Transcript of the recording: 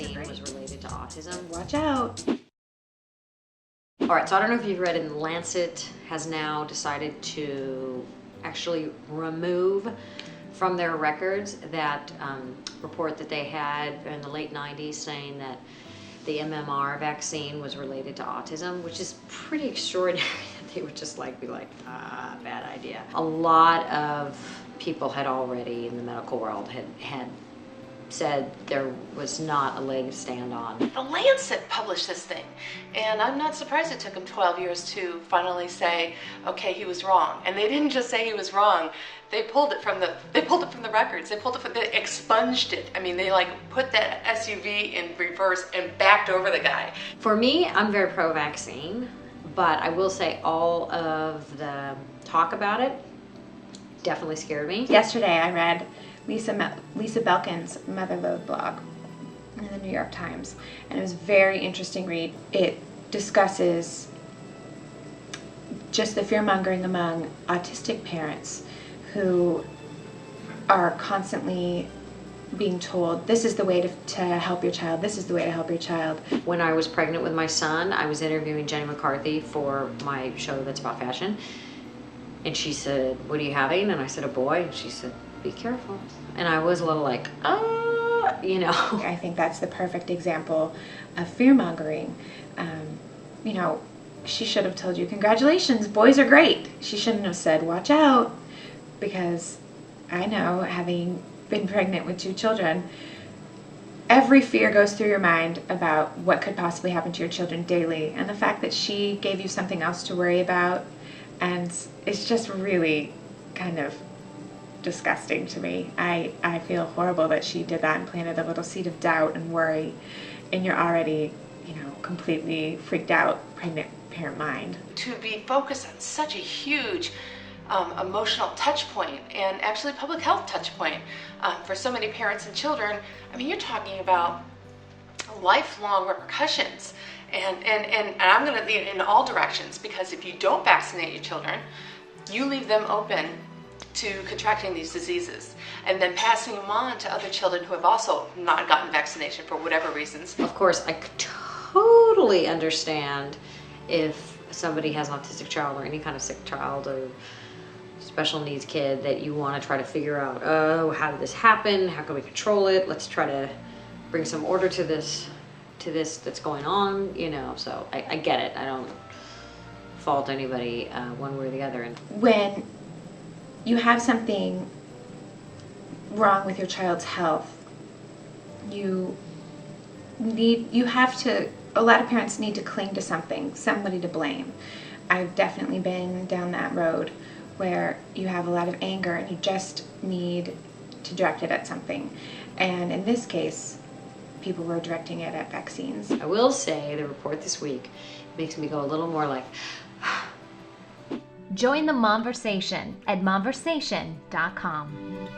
vaccine was related to autism. Watch out. All right, so I don't know if you've read it, Lancet has now decided to actually remove from their records that report that they had in the late 90s saying that the MMR vaccine was related to autism, which is pretty extraordinary that they would just be like, bad idea. A lot of people had already in the medical world had said there was not a leg to stand on. The Lancet published this thing, and I'm not surprised it took them 12 years to finally say, okay, he was wrong. And they didn't just say he was wrong. They pulled it from the records. They expunged it. I mean, they put that SUV in reverse and backed over the guy. For me, I'm very pro-vaccine, but I will say all of the talk about it definitely scared me. Yesterday I read Lisa Belkin's Motherload blog in the New York Times, and it was a very interesting read. It discusses just the fear-mongering among autistic parents who are constantly being told, this is the way to help your child, this is the way to help your child. When I was pregnant with my son, I was interviewing Jenny MCarthy for my show that's about fashion, and she said, what are you having? And I said, a boy. And she said, be careful. And I was a little like, you know. I think that's the perfect example of fear-mongering. You know, she should have told you, congratulations, boys are great. She shouldn't have said, watch out, because I know, having been pregnant with 2 children, every fear goes through your mind about what could possibly happen to your children daily. And the fact that she gave you something else to worry about, and it's just really kind of disgusting to me. I feel horrible that she did that and planted a little seed of doubt and worry in your already, completely freaked out pregnant parent mind. To be focused on such a huge emotional touch point, and actually public health touch point for so many parents and children. I mean, you're talking about lifelong repercussions, and I'm going to in all directions, because if you don't vaccinate your children, you leave them open to contracting these diseases and then passing them on to other children who have also not gotten vaccination for whatever reasons. Of course, I could totally understand if somebody has an autistic child or any kind of sick child or special needs kid that you want to try to figure out, oh, how did this happen? How can we control it? Let's try to bring some order to this that's going on, so I get it. I don't fault anybody one way or the other. When you have something wrong with your child's health, a lot of parents need to cling to somebody to blame. I've definitely been down that road where you have a lot of anger and you just need to direct it at something. And in this case, people were directing it at vaccines. I will say the report this week makes me go a little more like, Join the Momversation at momversation.com.